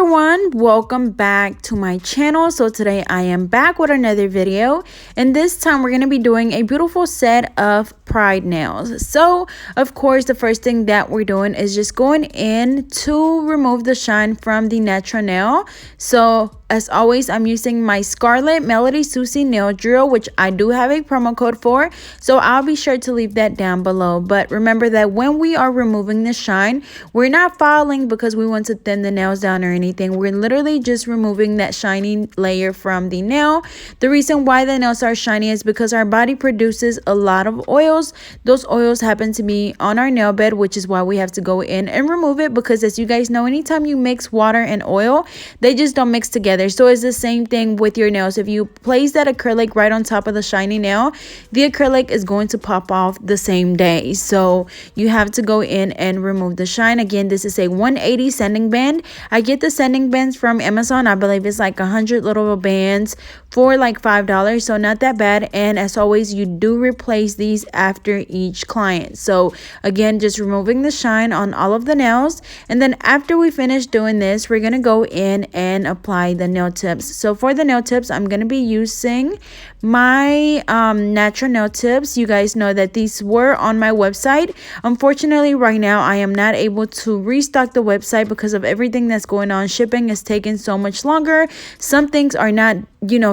everyone, welcome back to my channel. So today I am back with another video, and this time we're going to be doing a beautiful set of pride nails. So of course the first thing that we're doing is just going in to remove the shine from the natural nail. So as always, I'm using my Scarlet Melody Susie nail drill, which I do have a promo code for, so I'll be sure to leave that down below. But remember that when we are removing the shine, we're not filing because we want to thin the nails down or anything. We're literally just removing that shiny layer from the nail. The reason why the nails are shiny is because our body produces a lot of oils. Those oils happen to be on our nail bed, which is why we have to go in and remove it, because as you guys know, anytime you mix water and oil, they just don't mix together. So it's the same thing with your nails. If you place that acrylic right on top of the shiny nail, the acrylic is going to pop off the same day. So you have to go in and remove the shine. Again, this is a 180 sanding band. I get the sanding bands from Amazon. I believe it's like 100 little bands for like $5, so not that bad. And as always, you do replace these after each client. So again, just removing the shine on all of the nails, and then after we finish doing this, we're gonna go in and apply the nail tips. So for the nail tips, I'm gonna be using my natural nail tips. You guys know that these were on my website. Unfortunately, right now I am not able to restock the website because of everything that's going on. Shipping is taking so much longer. Some things are not,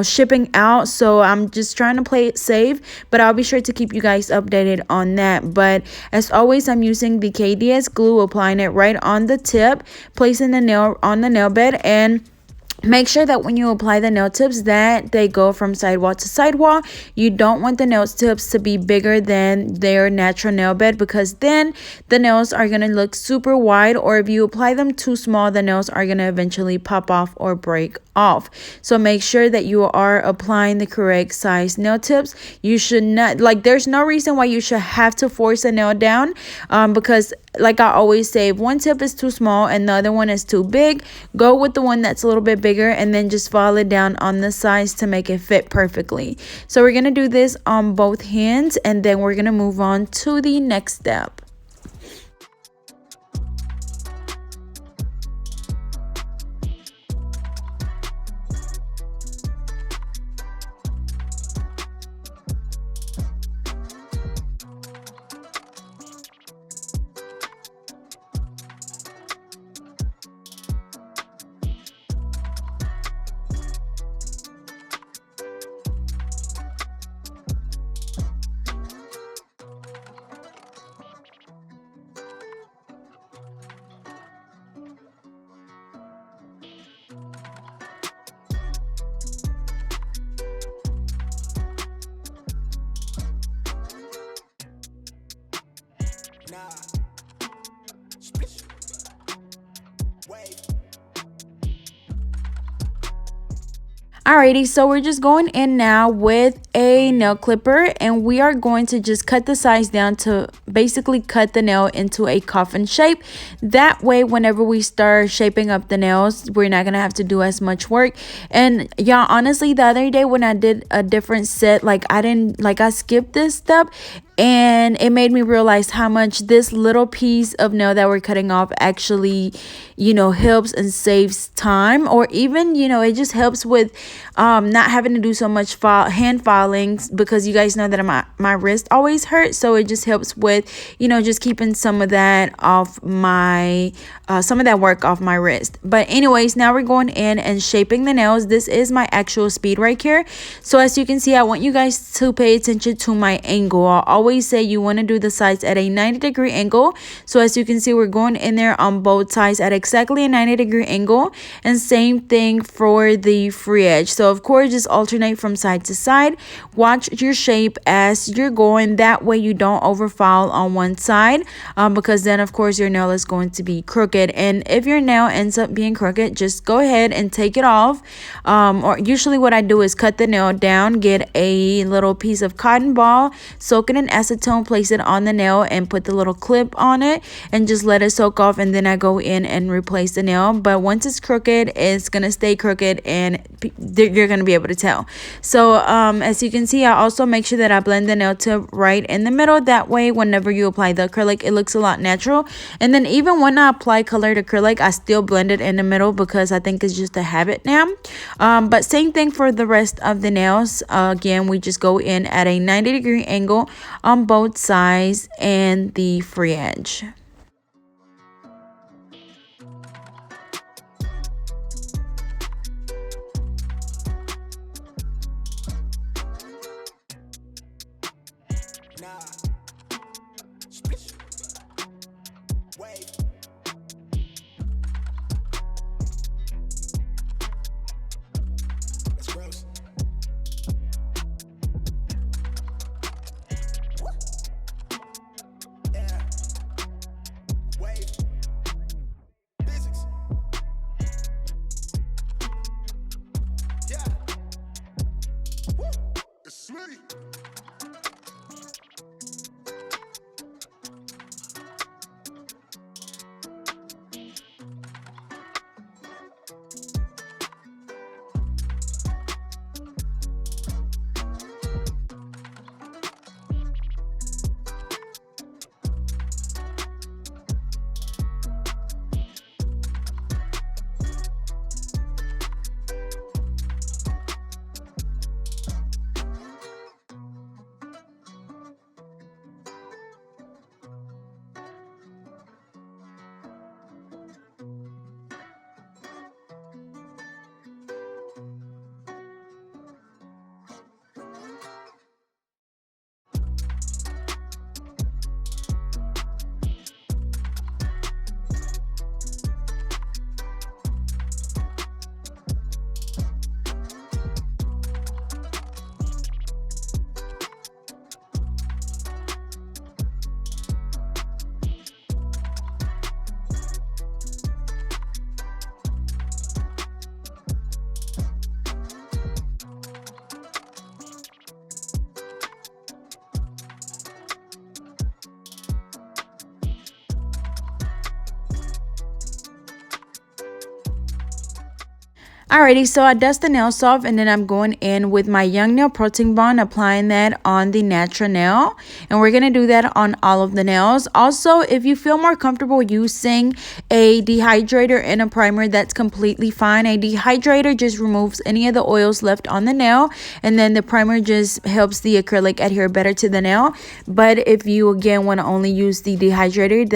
shipping out, so I'm just trying to play it safe, but I'll be sure to keep you guys updated on that. But as always, I'm using the KDS glue, applying it right on the tip, placing the nail on the nail bed, and make sure that when you apply the nail tips that they go from sidewall to sidewall. You don't want the nail tips to be bigger than their natural nail bed, because then the nails are going to look super wide, or if you apply them too small, the nails are going to eventually pop off or break off. So make sure that you are applying the correct size nail tips. You should not, there's no reason why you should have to force a nail down, because like I always say, if one tip is too small and the other one is too big, go with the one that's a little bit bigger and then just follow it down on the sides to make it fit perfectly. So we're going to do this on both hands, and then we're going to move on to the next step. Alrighty, so we're just going in now with a nail clipper, and we are going to just cut the sides down to basically cut the nail into a coffin shape. That way, whenever we start shaping up the nails, we're not gonna have to do as much work. And y'all, honestly, the other day when I did a different set, I skipped this step, and it made me realize how much this little piece of nail that we're cutting off actually, helps and saves time, or even, it just helps with not having to do so much hand filings, because you guys know that my wrist always hurts. So it just helps with, just keeping some of that off my some of that work off my wrist. But anyways, now we're going in and shaping the nails. This is my actual speed right here. So as you can see, I want you guys to pay attention to my angle. I always say you want to do the sides at a 90-degree angle. So as you can see, we're going in there on both sides at exactly a 90-degree angle, and same thing for the free edge. So of course, just alternate from side to side. Watch your shape as you're going, that way you don't overfile on one side, because then of course your nail is going to be crooked. And if your nail ends up being crooked, just go ahead and take it off, or usually what I do is cut the nail down, get a little piece of cotton ball, soak it in acetone, place it on the nail and put the little clip on it and just let it soak off, and then I go in and replace the nail. But once it's crooked, it's gonna stay crooked and you're gonna be able to tell. So as you can see, I also make sure that I blend the nail tip right in the middle. That way whenever you apply the acrylic, it looks a lot natural. And then even when I apply colored acrylic, I still blend it in the middle because I think it's just a habit now. But same thing for the rest of the nails. Again, we just go in at a 90-degree angle on both sides and the free edge. Alrighty, so I dust the nails off and then I'm going in with my Young Nail Protein Bond, applying that on the natural nail. And we're going to do that on all of the nails. Also, if you feel more comfortable using a dehydrator and a primer, that's completely fine. A dehydrator just removes any of the oils left on the nail, and then the primer just helps the acrylic adhere better to the nail. But if you again want to only use the dehydrator,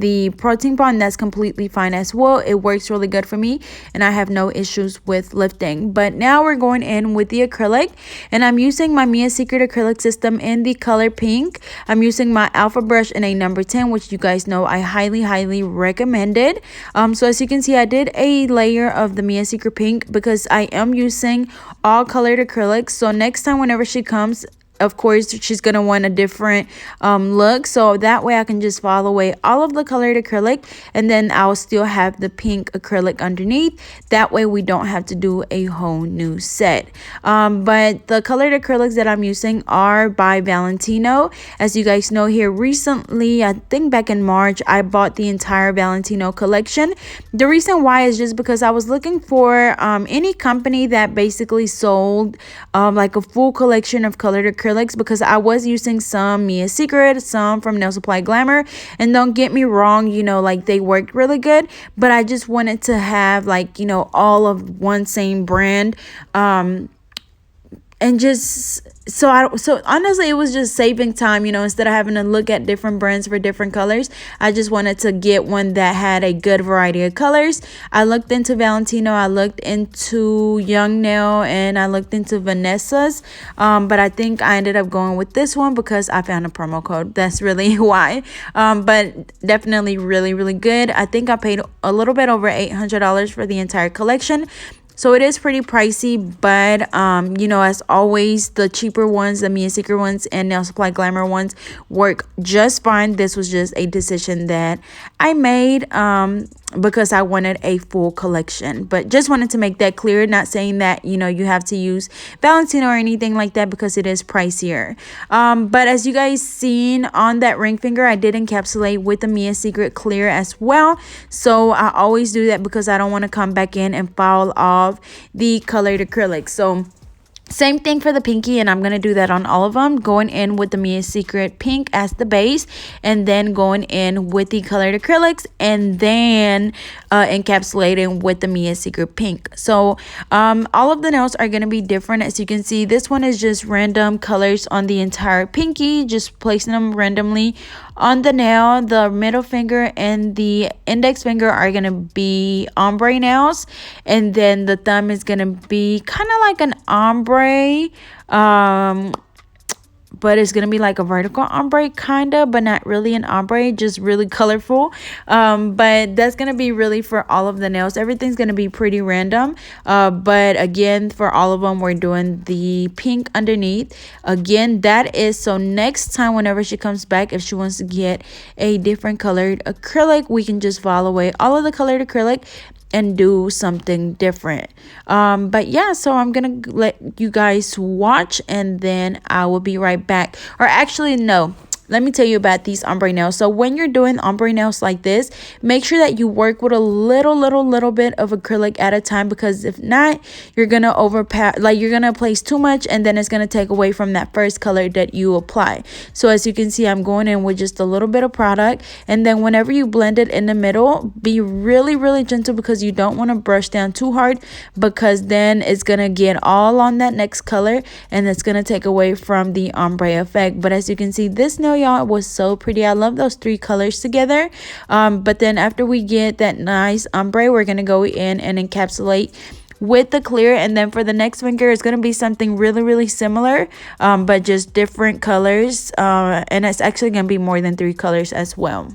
the protein bond, that's completely fine as well. It works really good for me and I have no issues with lifting. But now we're going in with the acrylic, and I'm using my Mia Secret acrylic system in the color pink. I'm using my alpha brush in a number 10, which you guys know I highly recommend it. So as you can see, I did a layer of the Mia Secret pink because I am using all colored acrylics. So next time whenever she comes, of course she's gonna want a different look, so that way I can just file away all of the colored acrylic and then I'll still have the pink acrylic underneath. That way we don't have to do a whole new set. But the colored acrylics that I'm using are by Valentino. As you guys know, here recently, I think back in March, I bought the entire Valentino collection. The reason why is just because I was looking for any company that basically sold like a full collection of colored acrylics, because I was using some Mia Secret, some from Nail Supply Glamour, and don't get me wrong, you know, like they worked really good, but I just wanted to have like, you know, all of one same brand, and just so honestly it was just saving time, you know, instead of having to look at different brands for different colors. I just wanted to get one that had a good variety of colors. I looked into Valentino, I looked into Young Nail, and I looked into Vanessa's, but I think I ended up going with this one because I found a promo code. That's really why. But definitely really good. I think I paid a little bit over $800 for the entire collection. So it is pretty pricey, but you know, as always, the cheaper ones, the Mia Secret ones and Nail Supply Glamour ones work just fine. This was just a decision that I made because I wanted a full collection, but just wanted to make that clear. Not saying that, you know, you have to use Valentino or anything like that, because it is pricier. But as you guys seen on that ring finger, I did encapsulate with the Mia Secret clear as well. So I always do that because I don't want to come back in and foul off the colored acrylic. So same thing for the pinky, and I'm going to do that on all of them, going in with the Mia Secret pink as the base, and then going in with the colored acrylics, and then encapsulating with the Mia Secret pink. So all of the nails are going to be different. As you can see, this one is just random colors on the entire pinky, just placing them randomly on the nail. The middle finger and the index finger are going to be ombre nails, and then the thumb is going to be kind of like an ombre, but it's gonna be like a vertical ombre kind of, but not really an ombre, just really colorful. But that's gonna be really for all of the nails. Everything's gonna be pretty random, but again, for all of them, we're doing the pink underneath. Again, that is so next time whenever she comes back, if she wants to get a different colored acrylic, we can just file away all of the colored acrylic and do something different. But yeah, so I'm gonna let you guys watch, and then I will be right back. Or actually, no, let me tell you about these ombre nails. So when you're doing ombre nails like this, make sure that you work with a little bit of acrylic at a time, because if not, you're gonna you're gonna place too much, and then it's gonna take away from that first color that you apply. So as you can see, I'm going in with just a little bit of product, and then whenever you blend it in the middle, be really gentle, because you don't want to brush down too hard, because then it's gonna get all on that next color, and it's gonna take away from the ombre effect. But as you can see, this nail, y'all, was so pretty. I love those three colors together. But then after we get that nice ombre, we're gonna go in and encapsulate with the clear, and then for the next finger, it's gonna be something really similar, but just different colors, and it's actually gonna be more than 3 colors as well.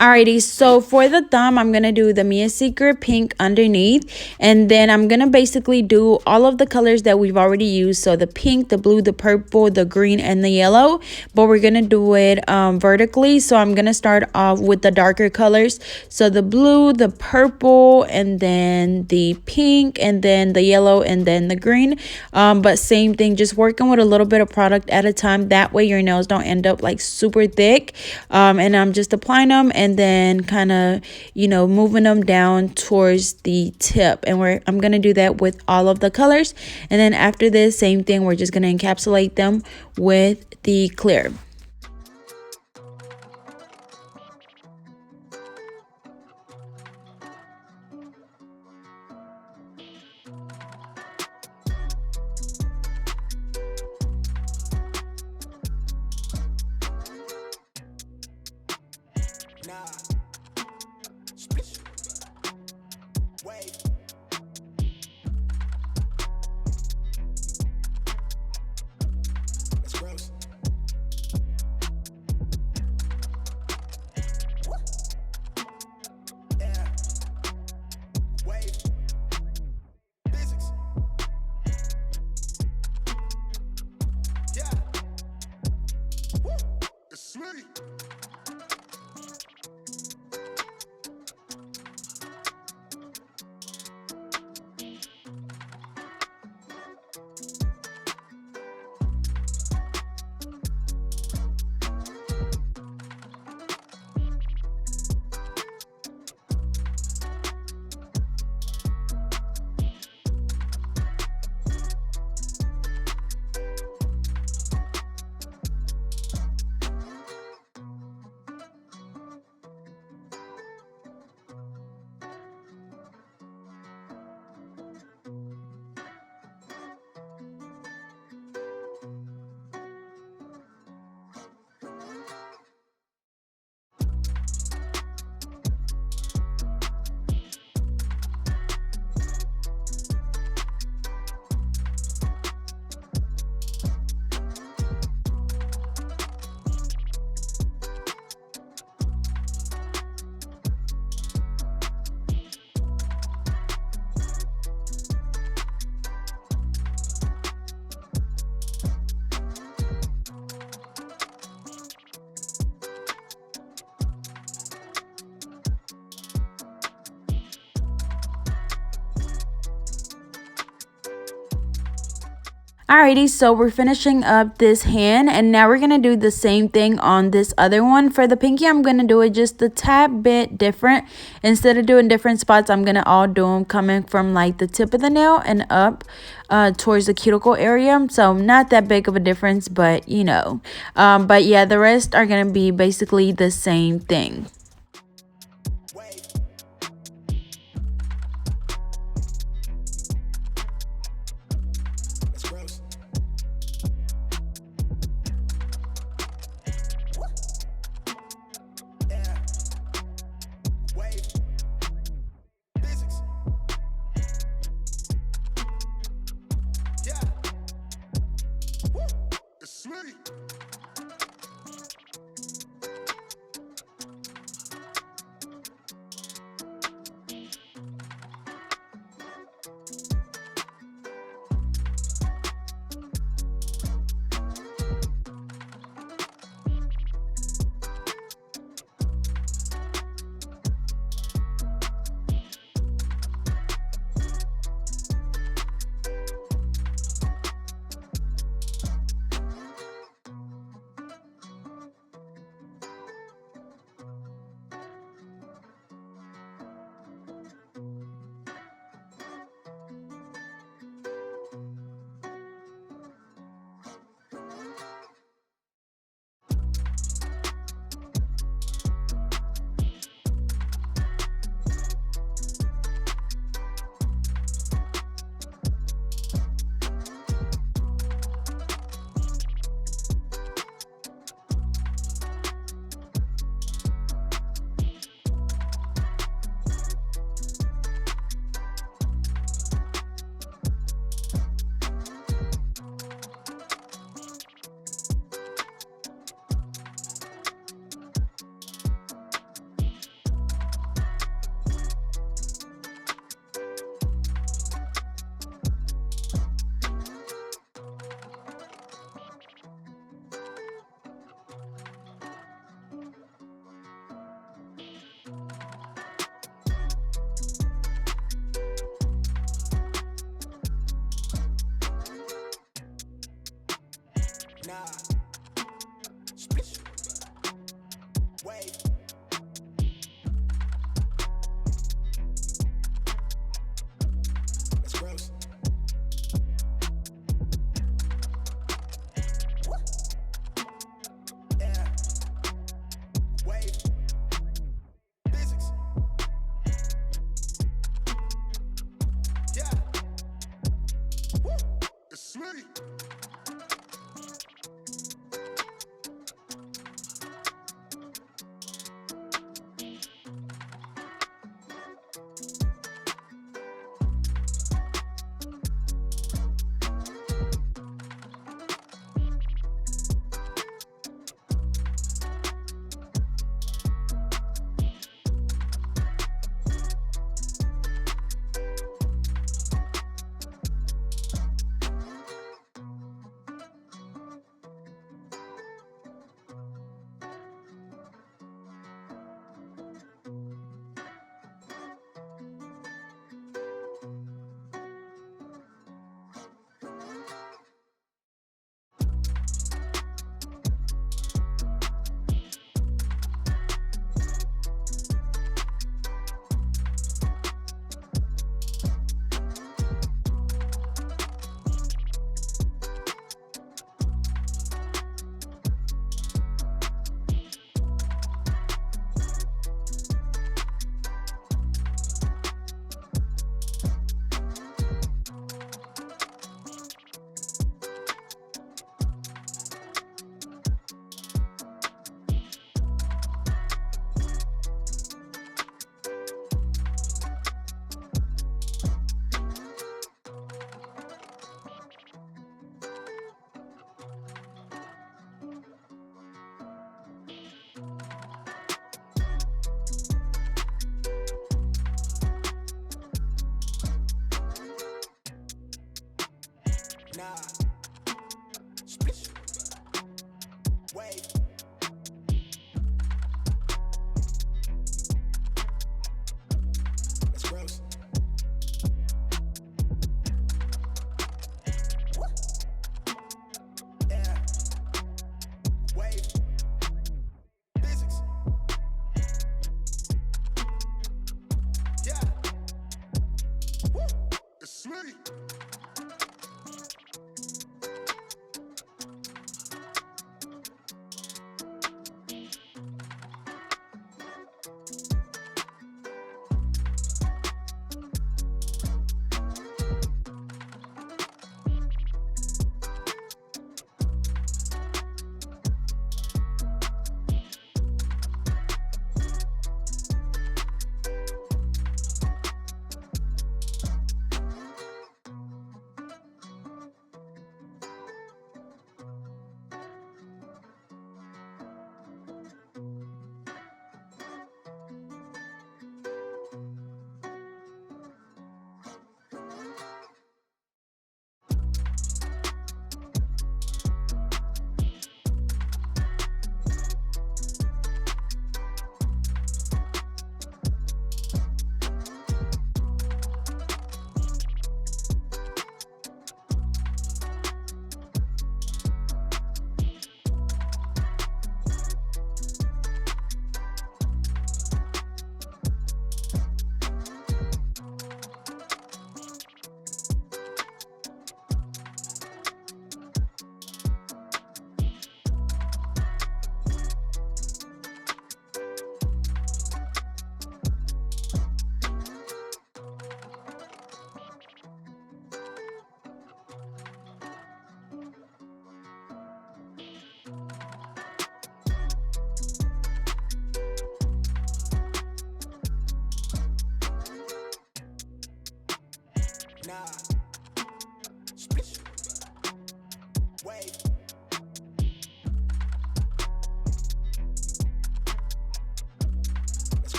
Alrighty, so for the thumb, I'm going to do the Mia Secret pink underneath. And then I'm going to basically do all of the colors that we've already used. So the pink, the blue, the purple, the green, and the yellow. But we're going to do it vertically. So I'm going to start off with the darker colors. So the blue, the purple, and then the pink, and then the yellow, and then the green. But same thing, just working with a little bit of product at a time. That way your nails don't end up like super thick. And I'm just applying them and then kind of, you know, moving them down towards the tip. And I'm going to do that with all of the colors. And then after this, same thing, we're just going to encapsulate them with the clear. Alrighty, so we're finishing up this hand and now we're going to do the same thing on this other one. For the pinky, I'm going to do it just a tad bit different. Instead of doing different spots, I'm going to all do them coming from like the tip of the nail and up towards the cuticle area. So not that big of a difference, but you know. But yeah, the rest are going to be basically the same thing.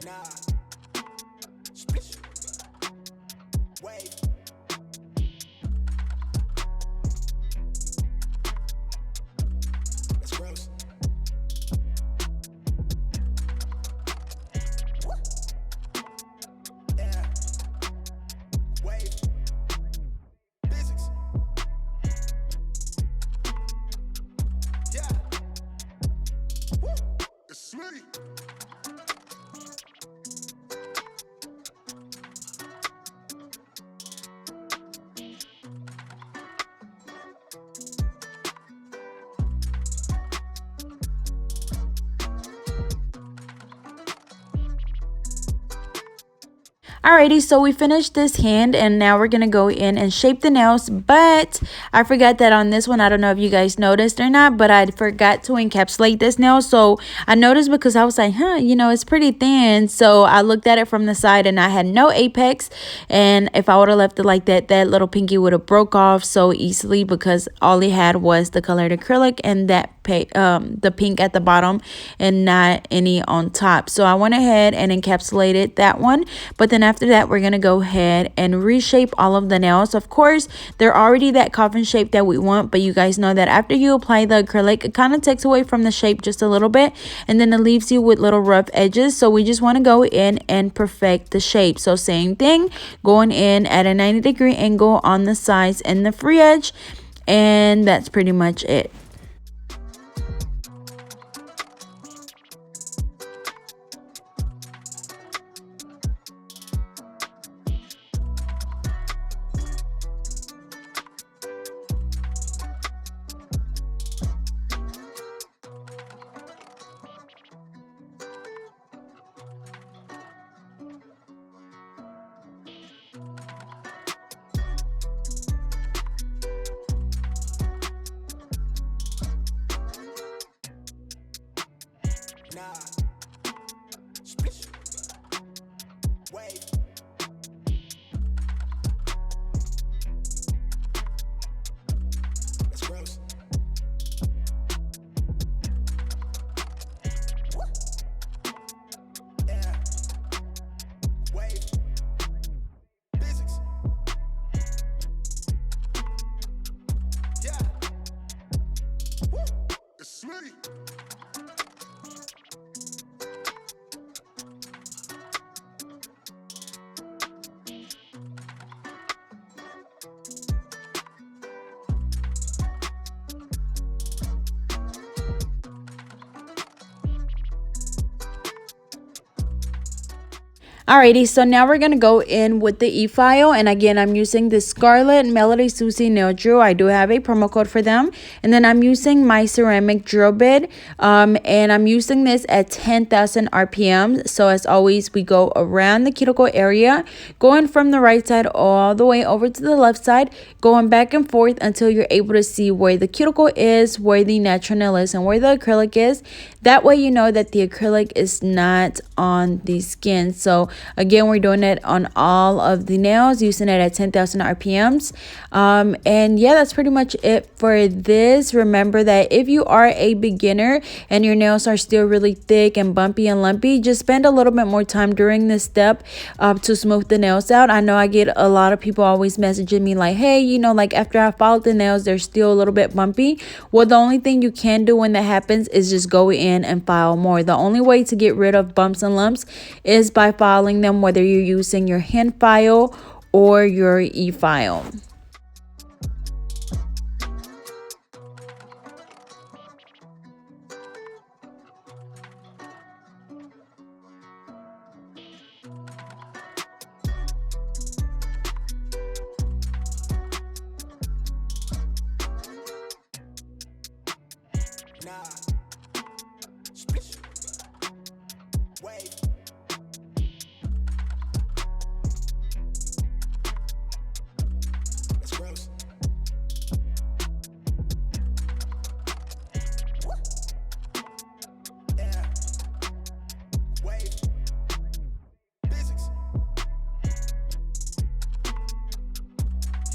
Nah. Splish. Wave. That's gross. What? Yeah. Wave. Physics. Yeah. Woo. It's sweet. Alrighty, so we finished this hand and now we're going to go in and shape the nails, but I forgot that on this one, I don't know if you guys noticed or not, but I forgot to encapsulate this nail. So I noticed because I was like, you know, it's pretty thin. So I looked at it from the side and I had no apex, and if I would have left it like that, that little pinky would have broke off so easily because all it had was the colored acrylic and that the pink at the bottom and not any on top. So I went ahead and encapsulated that one, but then after that we're gonna go ahead and reshape all of the nails. Of course, they're already that coffin shape that we want, but you guys know that after you apply the acrylic, it kind of takes away from the shape just a little bit, and then it leaves you with little rough edges. So we just want to go in and perfect the shape. So same thing, going in at a 90-degree angle on the sides and the free edge, and that's pretty much it. Alrighty, so now we're going to go in with the e-file, and again I'm using the Scarlett Melody Susie nail drill. I do have a promo code for them, and then I'm using my ceramic drill bit, and I'm using this at 10,000 RPM. So as always, we go around the cuticle area, going from the right side all the way over to the left side, going back and forth until you're able to see where the cuticle is, where the natural nail is, and where the acrylic is. That way you know that the acrylic is not on the skin. So again, we're doing it on all of the nails, using it at 10,000 RPMs. And yeah, that's pretty much it for this. Remember that if you are a beginner and your nails are still really thick and bumpy and lumpy, just spend a little bit more time during this step to smooth the nails out. I know I get a lot of people always messaging me like, hey, you know, like after I filed the nails, they're still a little bit bumpy. Well, the only thing you can do when that happens is just go in and file more. The only way to get rid of bumps and lumps is by filing them, whether you're using your hand file or your e-file. Nah. Splish. Wave. That's gross. Yeah. Wave. Physics.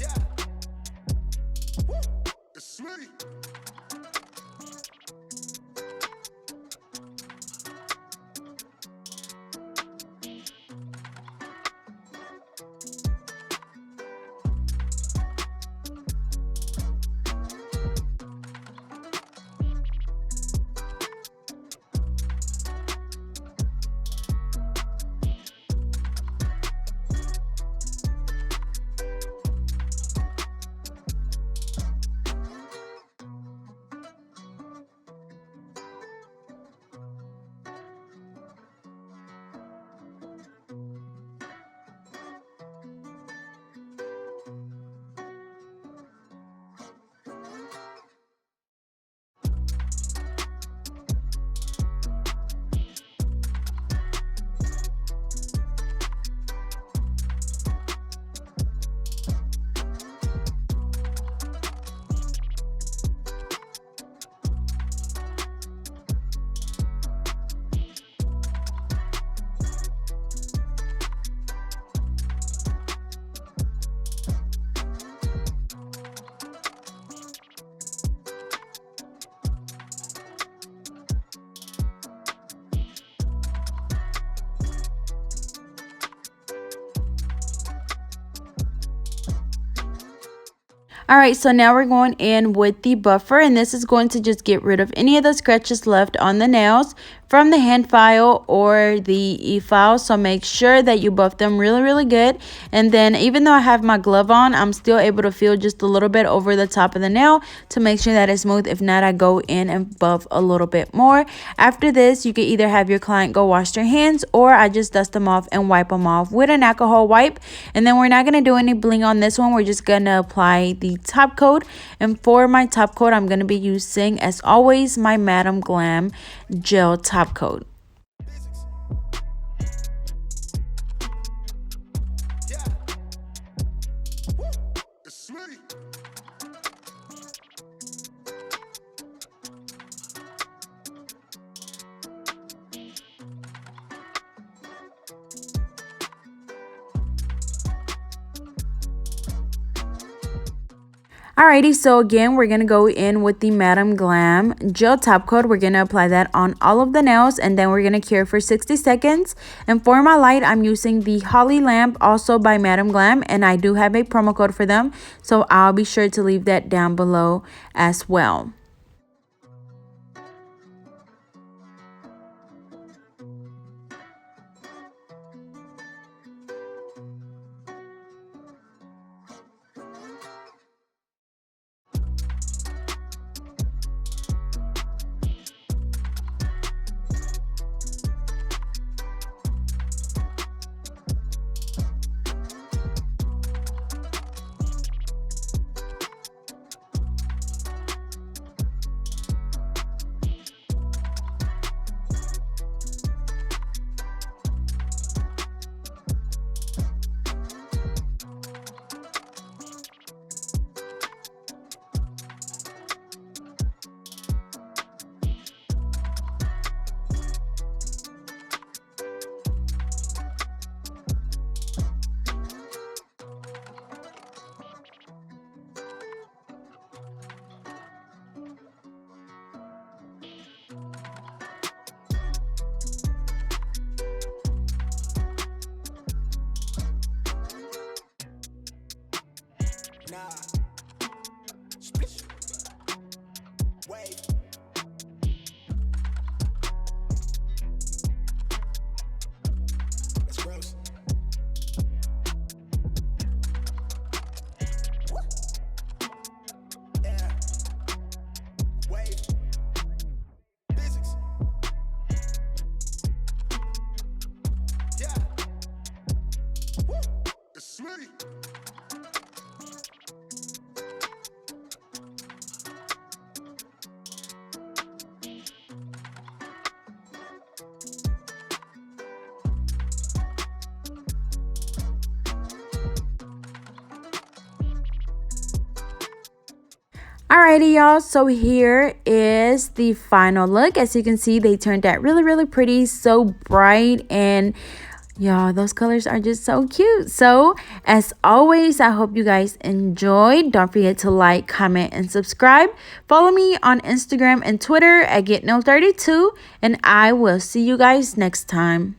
Yeah. Woo. It's sweet. All right, so now we're going in with the buffer, and this is going to just get rid of any of the scratches left on the nails from the hand file or the e-file. So make sure that you buff them really good. And then even though I have my glove on, I'm still able to feel just a little bit over the top of the nail to make sure that it's smooth. If not, I go in and buff a little bit more. After this, you can either have your client go wash their hands, or I just dust them off and wipe them off with an alcohol wipe. And then we're not going to do any bling on this one. We're just going to apply the top coat. And for my top coat, I'm going to be using, as always, my Madam Glam gel top coat. Yeah. Woo. It's sweet. Alrighty, so again, we're going to go in with the Madam Glam gel top coat. We're going to apply that on all of the nails, and then we're going to cure for 60 seconds. And for my light, I'm using the Holly lamp, also by Madam Glam, and I do have a promo code for them, so I'll be sure to leave that down below as well. Alrighty, y'all, so here is the final look. As you can see, they turned out really pretty, so bright, and y'all, those colors are just so cute. So as always, I hope you guys enjoyed. Don't forget to like, comment, and subscribe. Follow me on Instagram and Twitter at GetNo32, and I will see you guys next time.